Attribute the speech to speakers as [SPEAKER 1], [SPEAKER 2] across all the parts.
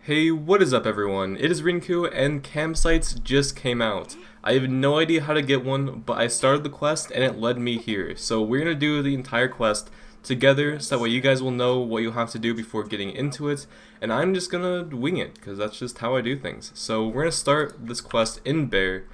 [SPEAKER 1] Hey, what is up everyone? It is Rinku and campsites just came out. I have no idea how to get one, but I started the quest and it led me here. So we're gonna do the entire quest together so that way you guys will know what you have to do before getting into it, and I'm just gonna wing it because that's just how I do things. So we're gonna start this quest in Bear.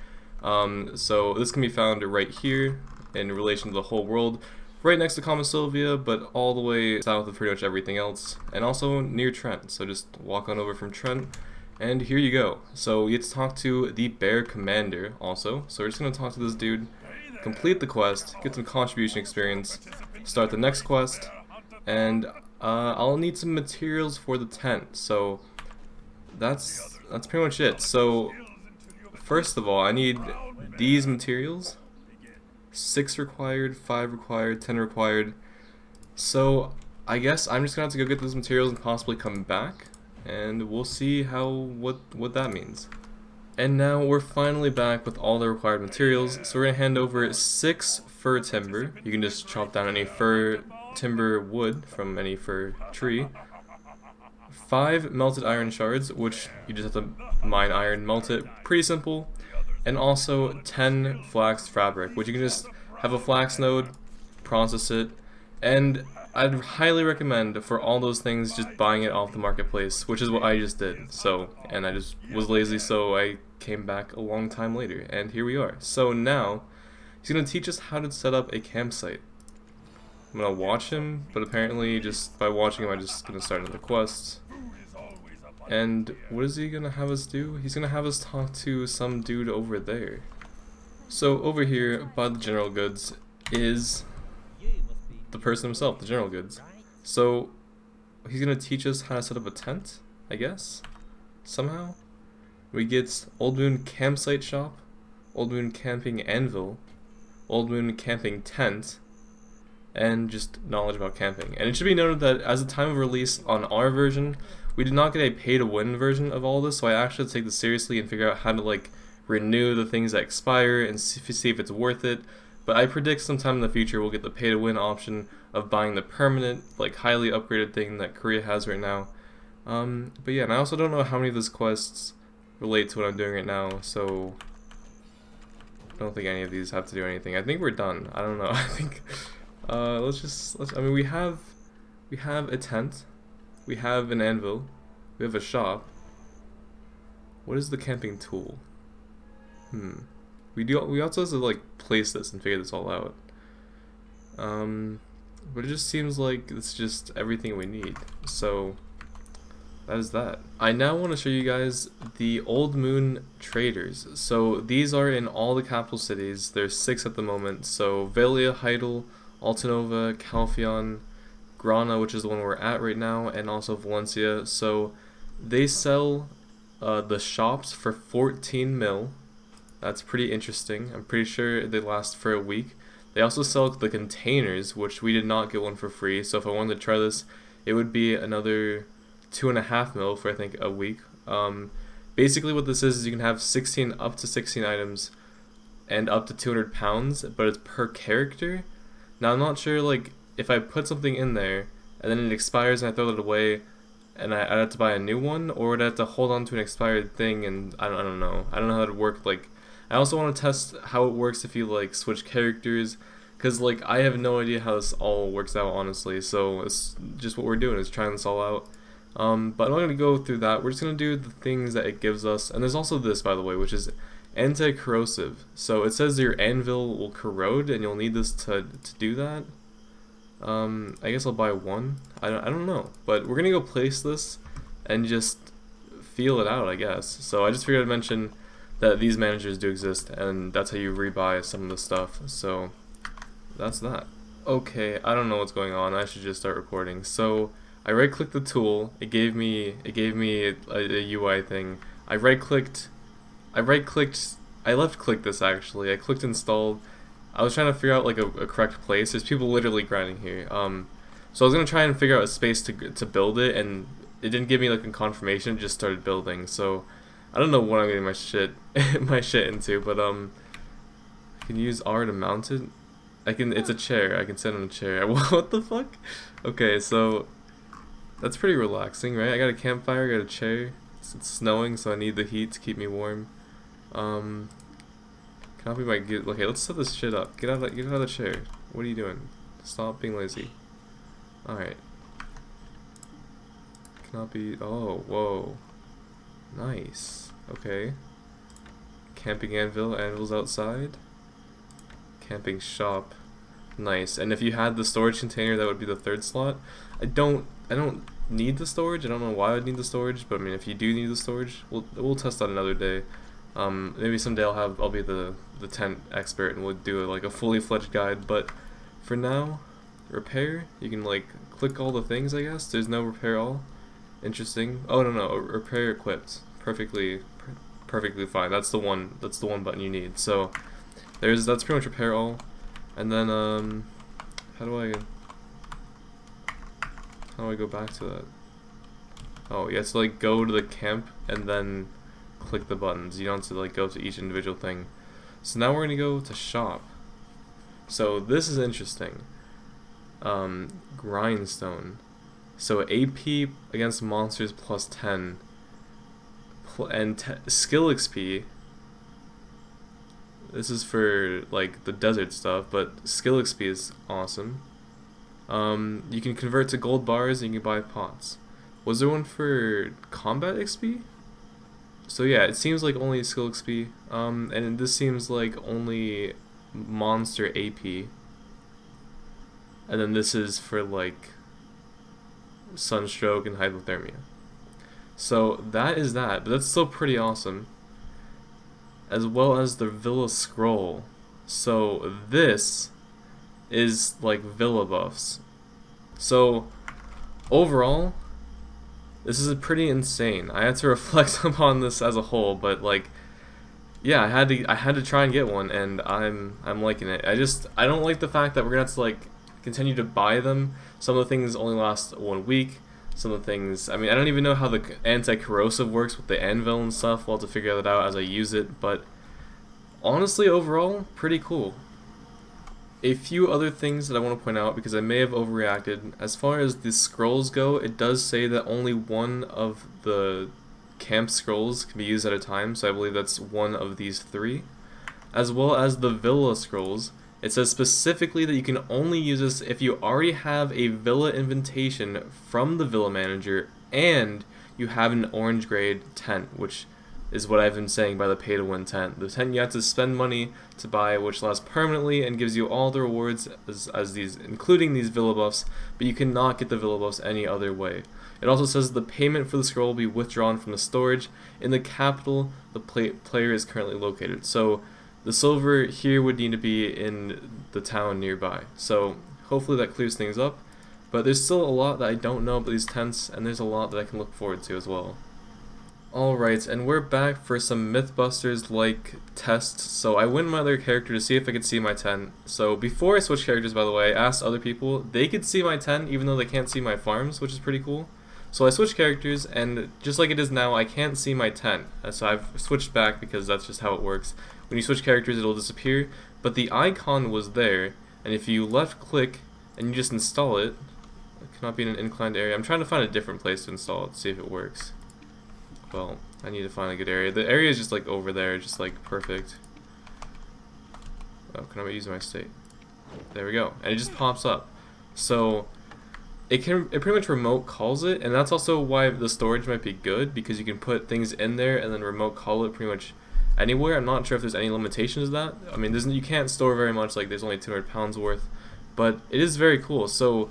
[SPEAKER 1] So this can be found right here in relation to the whole world. Right next to Common Sylvia, but all the way south of pretty much everything else, and also near Trent. So just walk on over from Trent, and here you go. So you get to talk to the Bear Commander also. So we're just gonna talk to this dude, complete the quest, get some contribution experience, start the next quest, and I'll need some materials for the tent. So that's pretty much it. So first of all, I need these materials. 6 required, 5 required, 10 required. So I guess I'm just gonna have to go get those materials and possibly come back, and we'll see what that means. And now we're finally back with all the required materials. So we're gonna hand over 6 fir timber. You can just chop down any fir timber wood from any fir tree. 5 melted iron shards, which you just have to mine iron, melt it. Pretty simple. And also 10 flax fabric, which you can just have a flax node, process it, and I'd highly recommend for all those things just buying it off the marketplace, which is what I just did. So, and I just was lazy, so I came back a long time later, and here we are. So now, he's going to teach us how to set up a campsite. I'm going to watch him, but apparently just by watching him I'm just going to start another quest. And what is he gonna have us do? He's gonna have us talk to some dude over there. So over here by the general goods is the person himself, the general goods. So he's gonna teach us how to set up a tent, I guess, somehow. We get Old Moon Campsite Shop, Old Moon Camping Anvil, Old Moon Camping Tent, and just knowledge about camping. And it should be noted that as the time of release on our version, we did not get a pay-to-win version of all this, so I actually take this seriously and figure out how to like renew the things that expire and see if it's worth it. But I predict sometime in the future we'll get the pay-to-win option of buying the permanent, like highly upgraded thing that Korea has right now. But yeah, and I also don't know how many of these quests relate to what I'm doing right now, so I don't think any of these have to do anything. I think we're done. I don't know. I think I mean we have a tent. We have an anvil, we have a shop. What is the camping tool? We also have to like place this and figure this all out. But it just seems like it's just everything we need. So that is that. I now want to show you guys the Old Moon traders. So these are in all the capital cities. There's 6 at the moment. So Velia, Heidel, Altanova, Calphion, Grana, which is the one we're at right now, and also Valencia. So they sell the shops for 14 mil. That's pretty interesting. I'm pretty sure they last for a week. They also sell the containers, which we did not get one for free. So if I wanted to try this, it would be another 2.5 mil for I think a week. Basically what this is you can have up to 16 items and up to 200 pounds, but it's per character. Now I'm not sure like if I put something in there and then it expires and I throw it away and I'd have to buy a new one, or would I have to hold on to an expired thing, and I don't know. I don't know how to work. Like, I also want to test how it works if you like switch characters, because like I have no idea how this all works out honestly, so it's just what we're doing is trying this all out. But I'm not going to go through that. We're just going to do the things that it gives us. And there's also this, by the way, which is anti-corrosive. So it says your anvil will corrode and you'll need this to do that. I guess I'll buy one. I don't know, but we're gonna go place this and just feel it out, I guess. So I just figured I'd mention that these managers do exist, and that's how you rebuy some of the stuff. So that's that. Okay, I don't know what's going on. I should just start recording. So I right-clicked the tool. It gave me a UI thing. I left-clicked this actually. I clicked installed. I was trying to figure out like a correct place. There's people literally grinding here. So I was gonna try and figure out a space to build it, and it didn't give me like a confirmation. It just started building. So I don't know what I'm getting my shit into, but I can use R to mount it. It's a chair. I can sit on a chair. What the fuck? Okay, so That's pretty relaxing, right? I got a campfire, I got a chair. It's snowing, so I need the heat to keep me warm. Copy my get. Okay, let's set this shit up. Get out of the chair. What are you doing? Stop being lazy. All right. Cannot be. Oh, whoa. Nice. Okay. Camping anvil. Anvil's outside. Camping shop. Nice. And if you had the storage container, that would be the third slot. I don't need the storage. I don't know why I would need the storage, but I mean, if you do need the storage, we'll test that another day. Maybe someday I'll be the tent expert and we'll do like a fully fledged guide. But for now, repair. You can like click all the things. I guess there's no repair all. Interesting. Oh no, repair equipped. Perfectly fine. That's the one button you need. So that's pretty much repair all. And then how do I go back to that? Oh, you have to like go to the camp and then click the buttons. You don't have to like go to each individual thing. So now we're gonna go to shop. So this is interesting. Grindstone. So AP against monsters plus 10 and skill XP. This is for like the desert stuff, but skill XP is awesome. You can convert to gold bars and you can buy pots. Was there one for combat XP? So yeah, it seems like only skill XP. And this seems like only monster AP. And then this is for like sunstroke and hypothermia. So that is that, but that's still pretty awesome. As well as the Villa Scroll. So this is like Villa buffs. So overall, this is pretty insane. I had to reflect upon this as a whole, but like, yeah, I had to try and get one, and I'm liking it. I don't like the fact that we're gonna have to like continue to buy them. Some of the things only last 1 week. Some of the things, I mean, I don't even know how the anti-corrosive works with the anvil and stuff. We'll have to figure that out as I use it, but honestly, overall, pretty cool. A few other things that I want to point out, because I may have overreacted. As far as the scrolls go, it does say that only one of the camp scrolls can be used at a time, so I believe that's one of these 3. As well as the villa scrolls, it says specifically that you can only use this if you already have a villa invitation from the villa manager and you have an orange grade tent, which is what I've been saying by the pay to win tent. The tent you have to spend money to buy, which lasts permanently and gives you all the rewards as these, including these villa buffs, but you cannot get the villa buffs any other way. It also says the payment for the scroll will be withdrawn from the storage in the capital the player is currently located. So the silver here would need to be in the town nearby. So hopefully that clears things up. But there's still a lot that I don't know about these tents, and there's a lot that I can look forward to as well. Alright, and we're back for some Mythbusters-like tests. So I went my other character to see if I could see my tent. So before I switched characters, by the way, I asked other people. They could see my tent even though they can't see my farms, which is pretty cool. So I switched characters, and just like it is now, I can't see my tent. So I've switched back because that's just how it works. When you switch characters, it'll disappear, but the icon was there, and if you left click and you just install it, it cannot be in an inclined area. I'm trying to find a different place to install it to see if it works. Well, I need to find a good area. The area is just like over there, just like perfect. Oh, can I use my state? There we go, and it just pops up. So it pretty much remote calls it, and that's also why the storage might be good, because you can put things in there and then remote call it pretty much anywhere. I'm not sure if there's any limitations to that. I mean, you can't store very much, like there's only 200 pounds worth, but it is very cool. So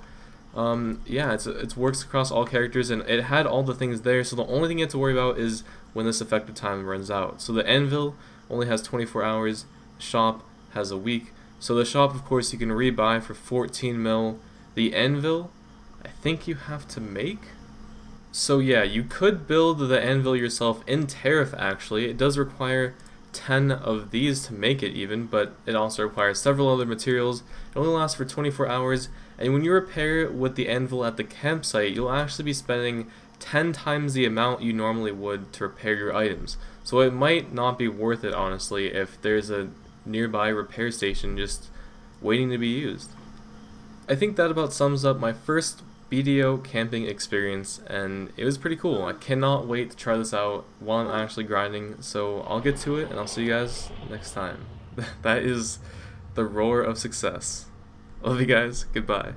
[SPEAKER 1] yeah, it works across all characters, and it had all the things there, so the only thing you have to worry about is when this effective time runs out. So the anvil only has 24 hours, shop has a week. So the shop, of course, you can rebuy for 14 mil. The anvil, I think you have to make. So yeah, you could build the anvil yourself in Tariff actually. It does require 10 of these to make it even, but it also requires several other materials. It only lasts for 24 hours, and when you repair it with the anvil at the campsite, you'll actually be spending 10 times the amount you normally would to repair your items. So it might not be worth it, honestly, if there's a nearby repair station just waiting to be used. I think that about sums up my first BDO camping experience, and it was pretty cool. I cannot wait to try this out while I'm actually grinding, so I'll get to it and I'll see you guys next time. That is the roar of success. Love you guys. Goodbye.